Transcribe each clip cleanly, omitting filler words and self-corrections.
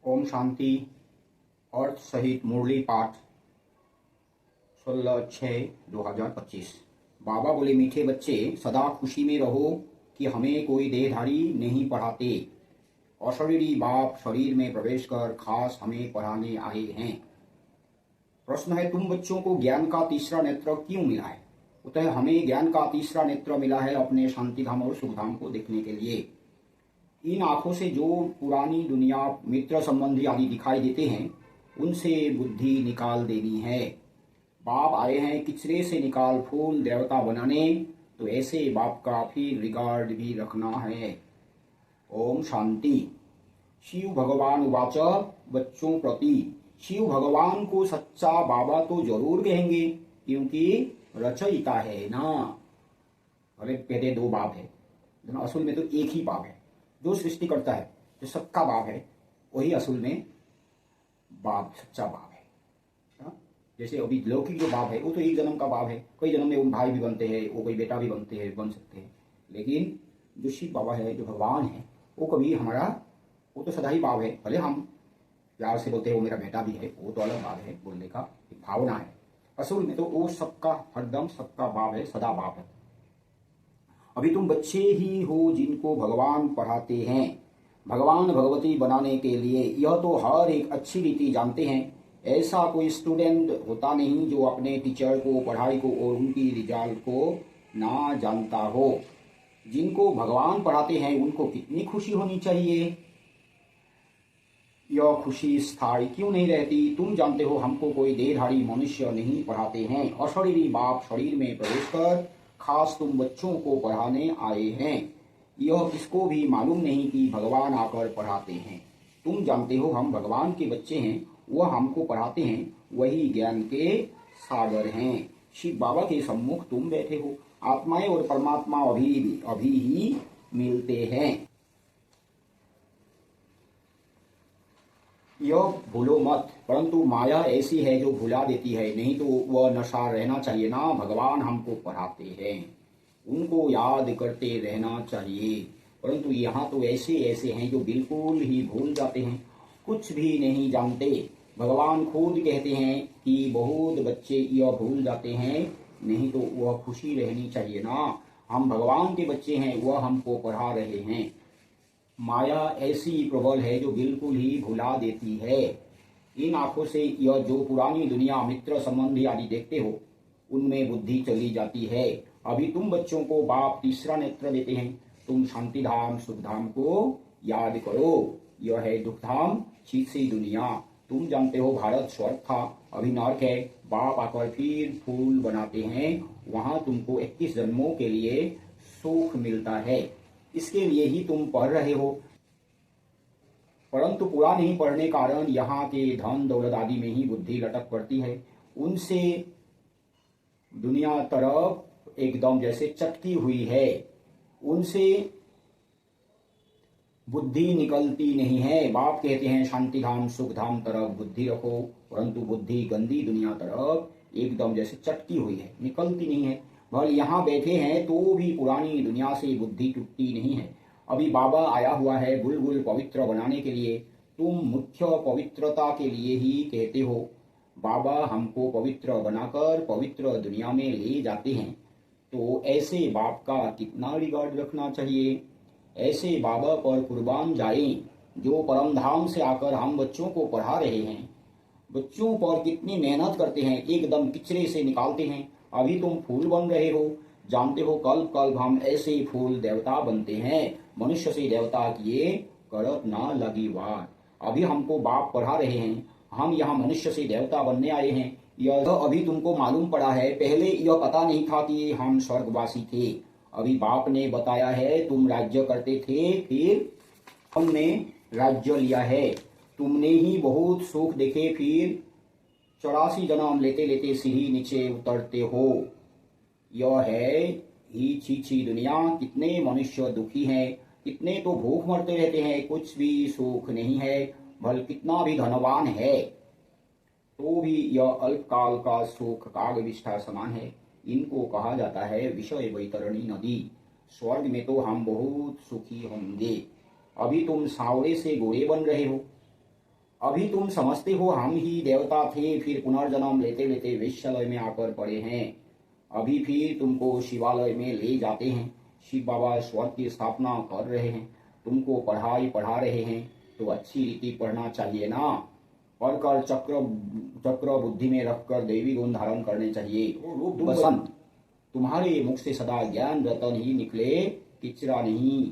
ओम शांति। अर्थ सहित मुरली पाठ 16/6/2025। बाबा बोले, मीठे बच्चे सदा खुशी में रहो कि हमें कोई देहधारी नहीं पढ़ाते। अशरीरी बाप शरीर में प्रवेश कर खास हमें पढ़ाने आए हैं। प्रश्न है, तुम बच्चों को ज्ञान का तीसरा नेत्र क्यों मिला है? उत्तर, हमें ज्ञान का तीसरा नेत्र मिला है अपने शांतिधाम और सुखधाम को देखने के लिए। इन आंखों से जो पुरानी दुनिया, मित्र संबंधी आदि दिखाई देते हैं, उनसे बुद्धि निकाल देनी है। बाप आए हैं किचरे से निकाल फूल देवता बनाने, तो ऐसे बाप का फिर रिगार्ड भी रखना है। ओम शांति। शिव भगवान उवाच, बच्चों प्रति शिव भगवान को सच्चा बाबा तो जरूर कहेंगे, क्योंकि रचयिता है ना। अरे कहते दो बाप है, असल में तो एक ही बाप है। जो सृष्टि करता है, जो सबका बाप है, वही असल में बाप, सच्चा बाप है। जैसे अभी लौकिक जो बाप है वो तो एक जन्म का बाप है, कई जन्म में वो भाई भी बनते हैं, वो कोई बेटा भी बनते हैं, बन सकते हैं। लेकिन जो शिव बाबा है, जो भगवान है, वो कभी हमारा, वो तो सदा ही बाप है। भले हम प्यार से बोलते हैं वो मेरा बेटा भी है, वो तो अलग बात है, बोलने का एक भावना है। असल में तो वो सबका, हरदम सबका बाप है, सदा बाप है। अभी तुम बच्चे ही हो जिनको भगवान पढ़ाते हैं। भगवान भगवती बनाने के लिए यह तो हर एक अच्छी रीति जानते हैं। ऐसा कोई स्टूडेंट होता नहीं जो अपने टीचर को, पढ़ाई को और उनकी रिजल्ट को ना जानता हो। जिनको भगवान पढ़ाते हैं उनको कितनी खुशी होनी चाहिए। यह खुशी स्थायी क्यों नहीं रहती? तुम जानते हो हमको कोई देहधारी मनुष्य नहीं पढ़ाते हैं। अशरीरी बाप शरीर में प्रवेश कर खास तुम बच्चों को पढ़ाने आए हैं। यह किसको भी मालूम नहीं कि भगवान आकर पढ़ाते हैं। तुम जानते हो हम भगवान के बच्चे हैं, वह हमको पढ़ाते हैं, वही ज्ञान के सागर हैं। शिव बाबा के सम्मुख तुम बैठे हो। आत्माएं और परमात्मा अभी ही मिलते हैं। यह भूलो मत, परंतु माया ऐसी है जो भुला देती है, नहीं तो वह नशा रहना चाहिए ना। भगवान हमको पढ़ाते हैं, उनको याद करते रहना चाहिए। परंतु यहाँ तो ऐसे ऐसे हैं जो बिल्कुल ही भूल जाते हैं, कुछ भी नहीं जानते। भगवान खुद कहते हैं कि बहुत बच्चे यह भूल जाते हैं, नहीं तो वह खुशी रहनी चाहिए ना। हम भगवान के बच्चे हैं, वह हमको पढ़ा रहे हैं। माया ऐसी प्रबल है जो बिल्कुल ही भुला देती है। इन आंखों से यह जो पुरानी दुनिया, मित्र संबंधी आदि देखते हो, उनमें बुद्धि चली जाती है। अभी तुम बच्चों को बाप तीसरा नेत्र देते हैं। तुम शांतिधाम सुखधाम को याद करो। यह है दुखधाम, चीसी दुनिया। तुम जानते हो भारत स्वर्ग था, अभी नरक है। बाप आकर फिर फूल बनाते हैं, वहां तुमको 21 जन्मों के लिए सुख मिलता है। इसके लिए ही तुम पढ़ रहे हो। परंतु पूरा नहीं पढ़ने कारण यहाँ के धन दौलत आदि में ही बुद्धि लटक पड़ती है। उनसे दुनिया तरफ एकदम जैसे चटकी हुई है, उनसे बुद्धि निकलती नहीं है। बाप कहते हैं शांतिधाम सुखधाम तरफ बुद्धि रखो, परंतु बुद्धि गंदी दुनिया तरफ एकदम जैसे चटकी हुई है, निकलती नहीं है। भले यहाँ बैठे हैं तो भी पुरानी दुनिया से बुद्धि टूटती नहीं है। अभी बाबा आया हुआ है बुलबुल पवित्र बनाने के लिए। तुम मुख्य पवित्रता के लिए ही कहते हो। बाबा हमको पवित्र बनाकर पवित्र दुनिया में ले जाते हैं, तो ऐसे बाप का कितना रिगार्ड रखना चाहिए। ऐसे बाबा पर कुर्बान जाएं, जो परम धाम से आकर हम बच्चों को पढ़ा रहे हैं। बच्चों पर कितनी मेहनत करते हैं, एकदम किचरे से निकालते हैं। अभी तुम फूल बन रहे हो। जानते हो कल कल हम ऐसे फूल देवता बनते हैं। मनुष्य से देवता किए करत ना लगी वार। अभी हमको बाप पढ़ा रहे हैं, हम यहाँ मनुष्य से देवता बनने आए हैं। यह अभी तुमको मालूम पड़ा है, पहले यह पता नहीं था कि हम स्वर्गवासी थे। अभी बाप ने बताया है, तुम राज्य करते थे, फिर हमने राज्य लिया है। तुमने ही बहुत सुख देखे, फिर 84 जन्म लेते लेते सीढ़ी नीचे उतरते हो। यह है ही छीछी दुनिया। कितने मनुष्य दुखी हैं, कितने तो भूख मरते रहते हैं, कुछ भी सुख नहीं है। भल कितना भी धनवान है तो भी यह अल्पकाल का सुख काग विष्ठा समान है। इनको कहा जाता है विषय वैतरणी नदी। स्वर्ग में तो हम बहुत सुखी होंगे। अभी तुम सांवरे से गोरे बन रहे हो। अभी तुम समझते हो हम ही देवता थे, फिर पुनर्जन्म लेते लेते वेश्यालय में आकर पड़े हैं। अभी फिर तुमको शिवालय में ले जाते हैं, शिव बाबा स्वर्ग की स्थापना कर रहे हैं, तुमको पढ़ाई पढ़ा रहे हैं, तो अच्छी रीति पढ़ना चाहिए ना। पढ़कर चक्र चक्र बुद्धि में रखकर देवी गुण धारण करने चाहिए। रूप बसंत, तुम्हारे मुख से सदा ज्ञान रतन ही निकले, किचरा नहीं।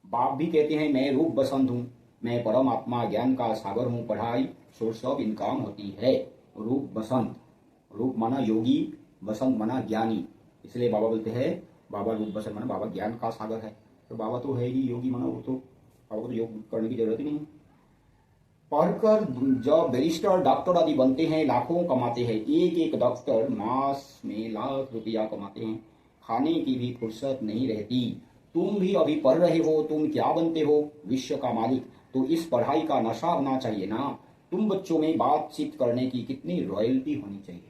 बाप भी कहते हैं मैं रूप बसंत हूँ, मैं परमात्मा ज्ञान का सागर हूँ, पढ़ाई सोर्स ऑफ इनकम होती है। रूप बसंत, रूप माना योगी, बसंत माना ज्ञानी, इसलिए बाबा बोलते हैं बाबा रूप बसंत माना बाबा ज्ञान का सागर है। तो बाबा तो है ही योगी माना, वो तो बाबा को तो योग करने की जरूरत ही नहीं। पढ़कर जब बैरिस्टर डॉक्टर आदि बनते हैं, लाखों कमाते हैं, एक एक डॉक्टर मास में लाख रुपया कमाते हैं, खाने की भी फुर्सत नहीं रहती। तुम भी अभी पढ़ रहे हो, तुम क्या बनते हो, विश्व का मालिक। तो इस पढ़ाई का नशा होना चाहिए ना। तुम बच्चों में बातचीत करने की कितनी रॉयल्टी होनी चाहिए,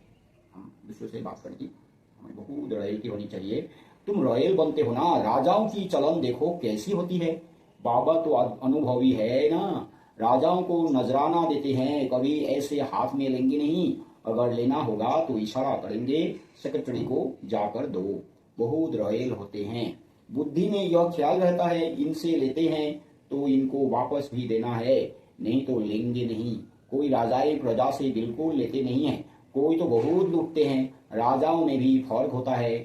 हम दूसरों से बात करने की हमें बहुत रॉयल्टी होनी चाहिए। तुम रॉयल बनते हो ना। राजाओं की चलन देखो कैसी होती है, बाबा तो अनुभवी है ना। राजाओं को नजराना देते हैं, कभी ऐसे हाथ में लेंगे नहीं, अगर लेना होगा तो इशारा करेंगे, सेक्रेटरी को जाकर दो। बहुत रॉयल होते हैं। बुद्धि में यह ख्याल रहता है इनसे लेते हैं तो इनको वापस भी देना है, नहीं तो लेंगे नहीं। कोई राजाए प्रजा से बिल्कुल लेते नहीं है, कोई तो बहुत लूटते हैं। राजाओं में भी फर्क होता है।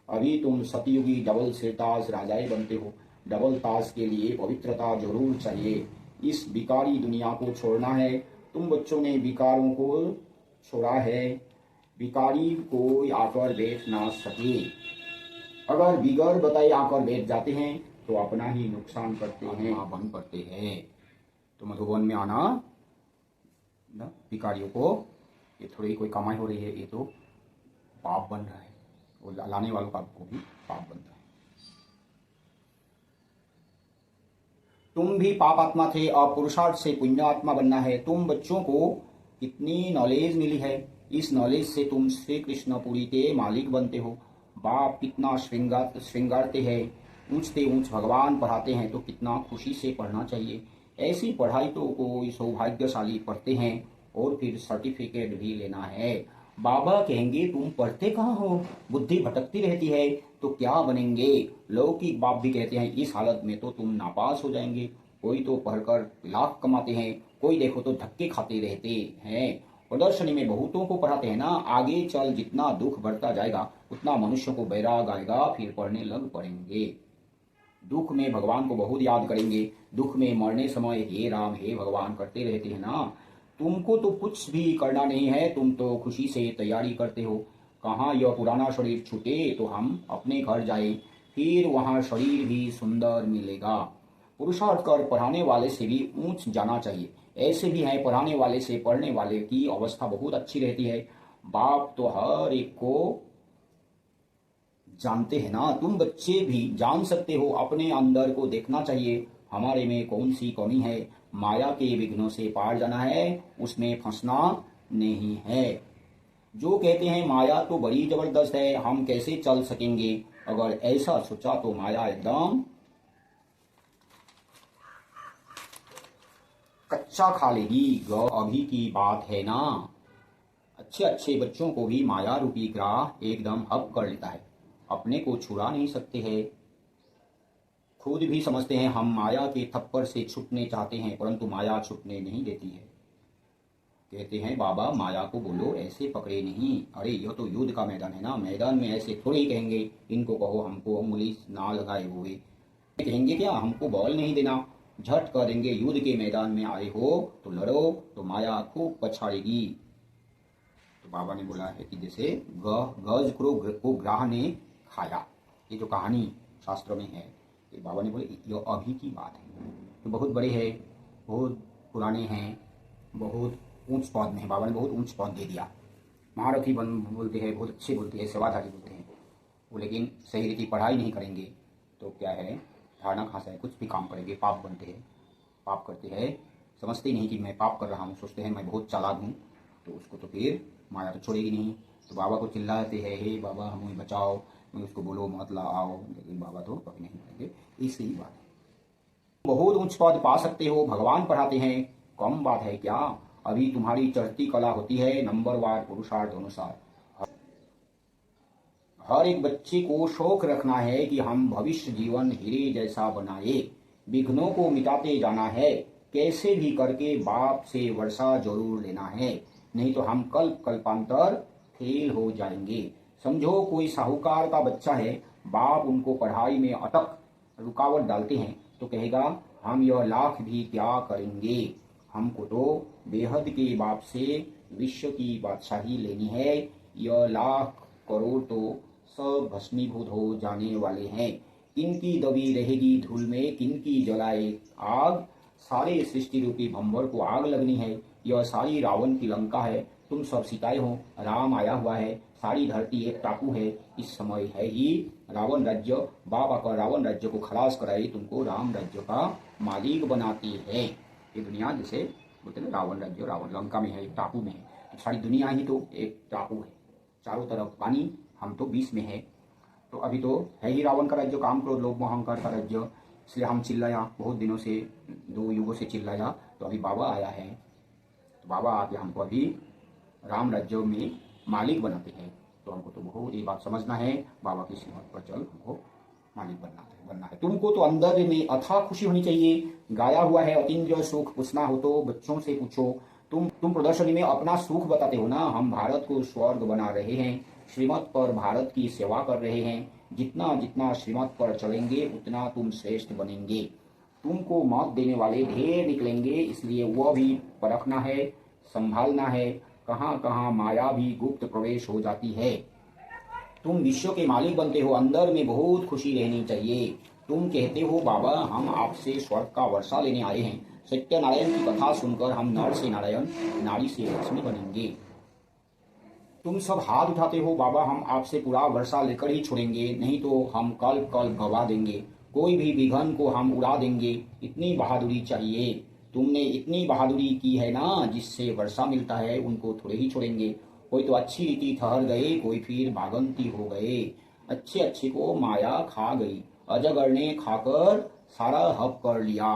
अभी तुम सतयुगी डबल सिरताज राजाए बनते हो। डबल ताज के लिए पवित्रता जरूर चाहिए। इस बिकारी दुनिया को छोड़ना है। तुम बच्चों ने विकारों को छोड़ा है, बिकारी कोई आकर बैठ ना सके। अगर बिगर बताए आकर बैठ जाते हैं तो अपना ही नुकसान करते हैं, बंद करते हैं। तो मधुबन में आना भिखारियों को, ये थोड़ी कोई कमाई हो रही है, ये तो पाप बन रहा है, वो लाने वालों का को भी पाप बन रहा है। तुम भी पाप आत्मा थे, अब पुरुषार्थ से पुण्य आत्मा बनना है। तुम बच्चों को कितनी नॉलेज मिली है, इस नॉलेज से तुम श्री कृष्णपुरी के मालिक बनते हो। बाप कितना श्रृंगारते हैं, ऊंचते ऊंच भगवान पढ़ाते हैं, तो कितना खुशी से पढ़ना चाहिए। ऐसी पढ़ाई तो कोई सौभाग्यशाली पढ़ते हैं और फिर सर्टिफिकेट भी लेना है। बाबा कहेंगे तुम पढ़ते कहाँ हो, बुद्धि भटकती रहती है, तो क्या बनेंगे। लौकिक बाप भी कहते हैं इस हालत में तो तुम नापास हो जाएंगे। कोई तो पढ़कर लाख कमाते हैं, कोई देखो तो धक्के खाते रहते हैं। प्रदर्शनी में बहुतों को पढ़ाते हैं ना। आगे चल जितना दुख बढ़ता जाएगा उतना मनुष्य को बैराग आएगा, फिर पढ़ने लग पड़ेंगे। दुख में भगवान को बहुत याद करेंगे, दुख में मरने समय हे राम हे भगवान करते रहते हैं ना। तुमको तो कुछ भी करना नहीं है, तुम तो खुशी से तैयारी करते हो। कहाँ यह पुराना शरीर छूटे तो हम अपने घर जाए, फिर वहाँ शरीर भी सुंदर मिलेगा। पुरुषार्थ कर पढ़ाने वाले से भी ऊंच जाना चाहिए। ऐसे भी हैं पढ़ाने वाले से पढ़ने वाले की अवस्था बहुत अच्छी रहती है। बाप तो हर एक को जानते हैं ना। तुम बच्चे भी जान सकते हो, अपने अंदर को देखना चाहिए, हमारे में कौन सी कमी है। माया के विघ्नों से पार जाना है, उसमें फंसना नहीं है। जो कहते हैं माया तो बड़ी जबरदस्त है, हम कैसे चल सकेंगे, अगर ऐसा सोचा तो माया एकदम कच्चा खा लेगी। अभी की बात है ना। अच्छे अच्छे बच्चों को भी माया रूपी ग्राह एकदम हक कर लेता है, अपने को छुड़ा नहीं सकते हैं। खुद भी समझते हैं हम माया के थप्पड़ से छूटने चाहते हैं, परंतु माया छूटने नहीं देती है। कहते हैं बाबा माया को बोलो ऐसे पकड़े नहीं। अरे यह तो युद्ध का मैदान है ना, मैदान में ऐसे थोड़े ही कहेंगे इनको कहो हमको उंगली ना लगाए हुए। कहेंगे क्या हमको बॉल नहीं देना, झट कर देंगे। युद्ध के मैदान में आए हो तो लड़ो, तो माया खूब पछाड़ेगी। तो बाबा ने बोला है कि जैसे गज को ग्राह ने खाया, ये जो कहानी शास्त्रों में है, ये बाबा ने बोले ये अभी की बात है। तो बहुत बड़े हैं, बहुत पुराने हैं, बहुत ऊंच पद में है। बाबा ने बहुत ऊंच पद दे दिया। महारथी बन बोलते हैं, बहुत अच्छे बोलते हैं, सेवाधारी बोलते हैं वो, लेकिन सही रीति पढ़ाई नहीं करेंगे तो क्या है, धारणा कहाँ से है, कुछ भी काम करेंगे पाप बनते हैं, पाप करते हैं। समझते ही नहीं कि मैं पाप कर रहा हूँ, सोचते हैं मैं बहुत चालाक हूँ, तो उसको तो फिर माया तो छोड़ेगी नहीं। तो बाबा को चिल्लाते हैं हे बाबा हमें बचाओ, मैं उसको बोलो मत लाओ, लेकिन बाबा तो कभी नहीं करेंगे। इसी बात है। बहुत ऊंच पद पा सकते हो, भगवान पढ़ाते हैं, कम बात है क्या? अभी तुम्हारी चढ़ती कला होती है नंबरवार पुरुषार्थ अनुसार। हर एक बच्चे को शौक रखना है कि हम भविष्य जीवन हीरे जैसा बनाए, विघ्नों को मिटाते जाना है, कैसे भी करके बाप से वर्षा जरूर लेना है, नहीं तो हम कल्पांतर फेल हो जाएंगे। समझो कोई साहूकार का बच्चा है, बाप उनको पढ़ाई में अटक रुकावट डालते हैं तो कहेगा हम यह लाख भी क्या करेंगे, हमको तो बेहद के बाप से विश्व की बादशाही लेनी है, यह लाख करोड़ तो सब भस्मीभूत हो जाने वाले हैं, किनकी दबी रहेगी धूल में, किनकी जलाए आग, सारे सृष्टि रूपी भंवर को आग लगनी है, यह सारी रावण की लंका है, तुम सब सिताए हो, राम आया हुआ है, सारी धरती एक टापू है, इस समय है ही रावण राज्य, बाप आकर रावण राज्य को खलास कराई तुमको राम राज्य का मालिक बनाती है। ये दुनिया जैसे बोलते ना रावण राज्य, रावण लंका में है, एक टापू में है, तो सारी दुनिया ही तो एक टापू है, चारों तरफ पानी, हम तो बीच में है। तो अभी तो है ही रावण का राज्य, काम क्रोध लोभ मोह अहंकार का राज्य, इसलिए हम चिल्लाया बहुत दिनों से, 2 युगों से चिल्लाया, तो अभी बाबा आया है, तो बाबा आके हमको अभी राम राज्य में मालिक बनाते हैं। तो हमको तो बहुत ये बात समझना है, बाबा की श्रीमत पर चल हमको मालिक बनना है। तुमको तो अंदर में अथाह खुशी होनी चाहिए, गाया हुआ है अतीन्द्रिय सुख, पूछना हो तो बच्चों से पूछो। तुम प्रदर्शनी में अपना सुख बताते हो ना, हम भारत को स्वर्ग बना रहे हैं, श्रीमत पर भारत की सेवा कर रहे हैं, जितना जितना श्रीमत पर चलेंगे उतना तुम श्रेष्ठ बनेंगे, तुमको मौत देने वाले ढेर निकलेंगे, इसलिए वह भी परखना है, संभालना है, कहाँ कहाँ माया भी गुप्त प्रवेश हो जाती है। तुम विश्व के मालिक बनते हो, अंदर में बहुत खुशी रहनी चाहिए। तुम कहते हो बाबा हम आपसे स्वर्ग का वर्षा लेने आए हैं, सत्यनारायण की कथा सुनकर हम नर से नारायण, नारी से लक्ष्मी बनेंगे। तुम सब हाथ उठाते हो बाबा हम आपसे पूरा वर्षा लेकर ही छोड़ेंगे, नहीं तो हम कल गवा देंगे, कोई भी विघन को हम उड़ा देंगे, इतनी बहादुरी चाहिए। तुमने इतनी बहादुरी की है ना, जिससे वर्षा मिलता है उनको थोड़े ही छोड़ेंगे, कोई तो अच्छी रीति ठहर गए, कोई फिर भागंती हो गए, अच्छे अच्छे को माया खा गई, अजगर ने खाकर सारा हप कर लिया।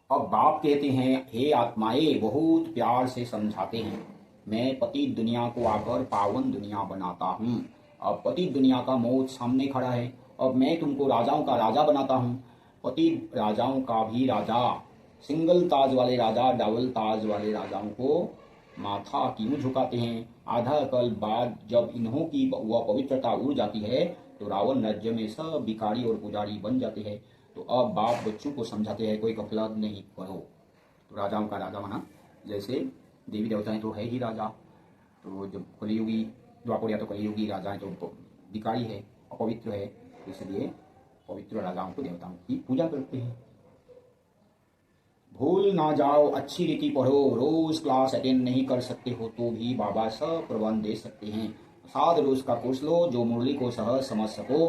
अब बाप कहते हैं हे आत्माएं, बहुत प्यार से समझाते हैं, मैं पतित दुनिया को आकर पावन दुनिया बनाता हूँ। अब पतित दुनिया का मौत सामने खड़ा है, अब मैं तुमको राजाओं का राजा बनाता हूँ, पतित राजाओं का भी राजा, सिंगल ताज वाले राजा डबल ताज वाले राजाओं को माथा क्यों झुकाते हैं? आधा कल बाद जब इन्हों की वह पवित्रता उड़ जाती है तो रावण राज्य में सब भिखारी और पुजारी बन जाते हैं। तो अब बाप बच्चों को समझाते हैं कोई गफलत नहीं करो। तो राजाओं का राजा माना, जैसे देवी देवताएं तो है ही राजा, तो जब कलियुगी द्वापर या तो कलियुगी राजाएं तो भिखारी है, अपवित्र है, इसलिए पवित्र राजाओं को देवताओं की पूजा करते हैं। भूल ना जाओ, अच्छी रीति पढ़ो, रोज क्लास अटेंड नहीं कर सकते हो तो भी बाबा सब प्रबंध दे सकते हैं। 7 रोज का कोर्स लो, जो मुरली को सहज समझ सको,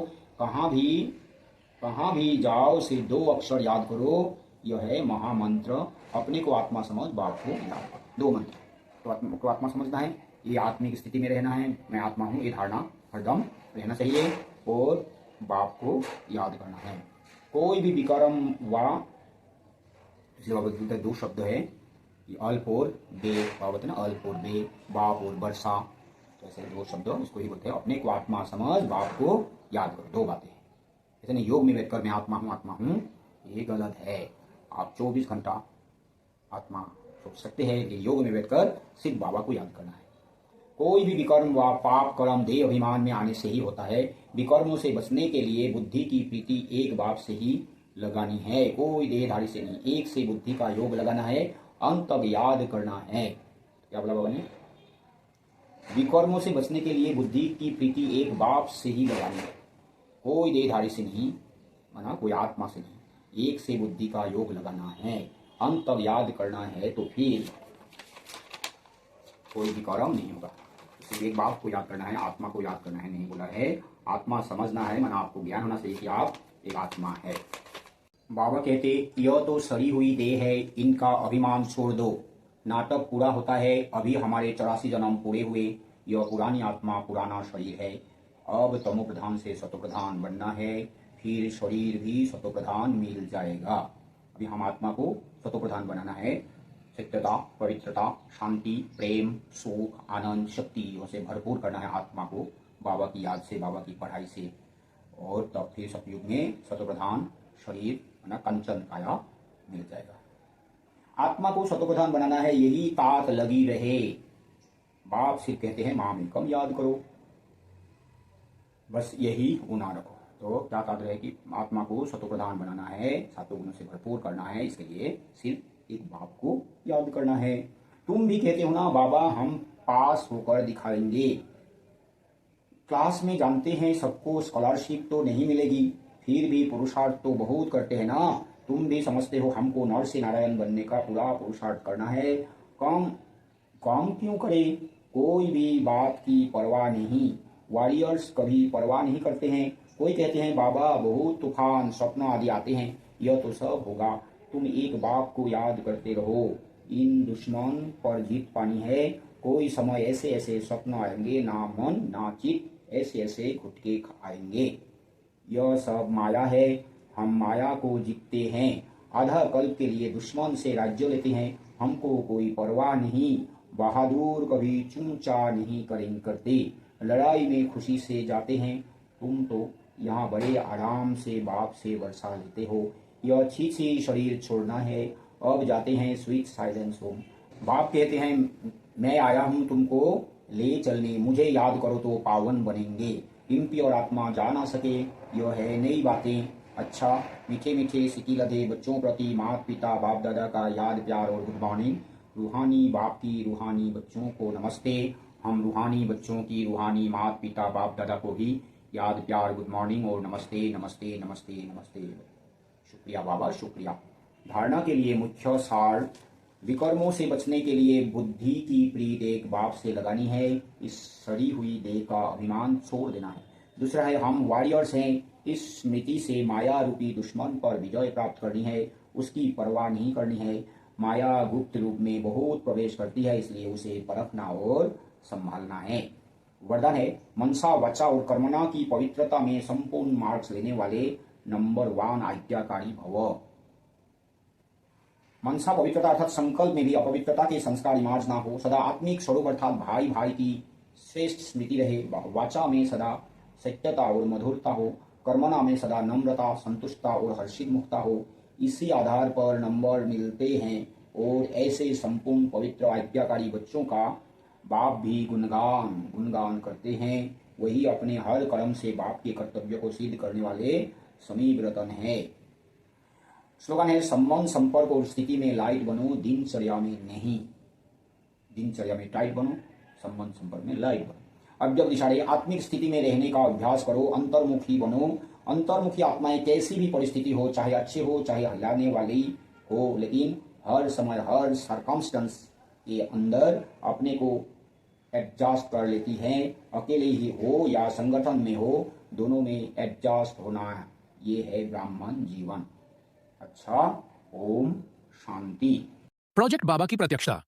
कहाँ भी जाओ सिर्फ 2 अक्षर याद करो, यह है महामंत्र, अपने को आत्मा समझ, बाप को याद करो। 2 मंत्र, तो आत्मा को आत्मा समझना है, ये आत्मिक स्थिति में रहना है, मैं आत्मा हूँ, ये धारणा हरदम रहना चाहिए, और बाप को याद करना है। कोई भी विकर्म व 2 शब्द है, अल्प और बे, बाबत ना अल्प और बे, बाप और वर्षा, तो ऐसे 2 शब्द इसको ही बोलते हैं, अपने को आत्मा समझ, बाप को याद करो, 2 बातें हैं। ऐसे नहीं योग में बैठकर मैं आत्मा हूँ, ये गलत है। आप 24 घंटा आत्मा सोच सकते हैं, लेकिन योग में बैठकर सिर्फ बाबा को याद करना है। कोई भी विकर्म व पाप कर्म देह अभिमान में आने से ही होता है। विकर्मों से बचने के लिए बुद्धि की प्रीति एक बाप से ही लगानी है, कोई देहधारी से नहीं। एक से बुद्धि का योग लगाना है, अंत तक याद करना है। क्या बोला बाबा ने? विकर्मों से बचने के लिए बुद्धि की प्रीति एक बाप से ही लगानी है, कोई देहधारी से नहीं, माना कोई आत्मा से नहीं। एक से बुद्धि का योग लगाना है, अंत तक याद करना है, तो फिर कोई विकर्म नहीं होगा। इसलिए एक बाप को याद करना है, आत्मा को याद करना है नहीं बोला है, आत्मा समझना है, माना आपको ज्ञान होना चाहिए कि आप एक आत्मा है। बाबा कहते यह तो सड़ी हुई देह है, इनका अभिमान छोड़ दो, नाटक पूरा होता है, अभी हमारे 84 जन्म पूरे हुए, यह पुरानी आत्मा पुराना शरीर है, अब तमो प्रधान से सतो प्रधान बनना है, फिर शरीर भी सतो प्रधान मिल जाएगा। कि हम आत्मा को सतोप्रधान बनाना है। सत्यता, पवित्रता, शांति, प्रेम, सुख, आनंद, शक्ति से भरपूर करना है आत्मा को, बाबा की याद से, बाबा की पढ़ाई से। और तब फिर सतयुग में सतोप्रधान शरीर कंचन काया मिल जाएगा। आत्मा को सतोप्रधान बनाना है, यही तात लगी रहे। बाप सिर्फ कहते हैं माम एकम याद करो, बस यही गुना रखो। तो क्या तात्पर्य है कि आत्मा को सतोप्रधान बनाना है, सातों गुणों से भरपूर करना है, इसके लिए सिर्फ एक बाप को याद करना है। तुम भी कहते हो ना बाबा हम पास होकर दिखाएंगे। क्लास में जानते हैं सबको स्कॉलरशिप तो नहीं मिलेगी, फिर भी पुरुषार्थ तो बहुत करते हैं ना। तुम भी समझते हो हमको नर से नारायण बनने का पूरा पुरुषार्थ करना है। कम कम क्यों करे, कोई भी बात की परवाह नहीं। वॉरियर्स कभी परवाह नहीं करते हैं। कोई कहते हैं बाबा बहुत तूफान स्वप्न आदि आते हैं, यह तो सब होगा, तुम एक बाप को याद करते रहो। इन दुश्मन पर जीत पानी है, कोई समय ऐसे ऐसे स्वप्न आएंगे, ना मन ना चित, ऐसे ऐसे घुटके आएंगे। यह सब माया है, हम माया को जीतते हैं। आधा कल्प के लिए दुश्मन से राज्य लेते हैं, हमको कोई परवाह नहीं। बहादुर कभी चूचा नहीं करते, लड़ाई में खुशी से जाते हैं। तुम तो यहाँ बड़े आराम से बाप से वर्षा लेते हो। यह छी शरीर छोड़ना है, अब जाते हैं स्वीट साइलेंस होम। बाप कहते हैं मैं आया हूँ तुमको ले चलने, मुझे याद करो तो पावन बनेंगे। पिंपी और आत्मा जा ना सके, यह है नई बातें। अच्छा, मीठे मीठे सिटी लदे बच्चों प्रति माता पिता बाप दादा का याद प्यार और गुड मॉर्निंग। रूहानी बाप की रूहानी बच्चों को नमस्ते। हम रूहानी बच्चों की रूहानी माता पिता बाप दादा को भी याद प्यार गुड मॉर्निंग और नमस्ते नमस्ते नमस्ते नमस्ते। शुक्रिया बाबा, शुक्रिया। धारणा के लिए मुख्य सार, विकर्मों से बचने के लिए बुद्धि की प्रीत एक बाप से लगानी है, इस सड़ी हुई देह का अभिमान छोड़ देना है। दूसरा है हम वॉरियर्स हैं, इस स्मृति से माया रूपी दुश्मन पर विजय प्राप्त करनी है, उसकी परवाह नहीं करनी है। माया गुप्त रूप में बहुत प्रवेश करती है, इसलिए उसे परखना और संभालना है। वरदान है मनसा वाचा और कर्मणा की पवित्रता में संपूर्ण मार्क्स लेने वाले नंबर 1 आज्ञाकारी भव। मनसा पवित्रता अर्थात संकल्प में भी अपवित्रता के संस्कार इमार्ज ना हो। सदा आत्मिक स्वरूप अर्थात भाई भाई की श्रेष्ठ स्मृति रहे। वाचा में सदा सत्यता और मधुरता हो। कर्मणा में सदा नम्रता, संतुष्टता और हर्षित मुक्ता हो। इसी आधार पर नंबर मिलते हैं और ऐसे संपूर्ण पवित्र आज्ञाकारी बच्चों का बाप भी गुणगान करते हैं। वही अपने हर कर्म से बाप के कर्तव्य को सिद्ध करने वाले समीप रतन है। स्लोगन है संबंध संपर्क और स्थिति में लाइट बनो, दिनचर्या में नहीं। दिनचर्या में टाइट बनो, संबंध संपर्क में लाइट बनो। अब जब दिशाड़े आत्मिक स्थिति में रहने का अभ्यास करो, अंतर्मुखी बनो। अंतर्मुखी आत्माएं कैसी भी परिस्थिति हो, चाहे अच्छी हो चाहे हिलाने वाली हो, लेकिन हर समय हर सरकमस्टेंस के अंदर अपने को एडजस्ट कर लेती हैं। अकेले ही हो या संगठन में हो, दोनों में एडजस्ट होना, ये है ब्राह्मण जीवन। अच्छा, ओम शांति। प्रोजेक्ट बाबा की प्रत्यक्षता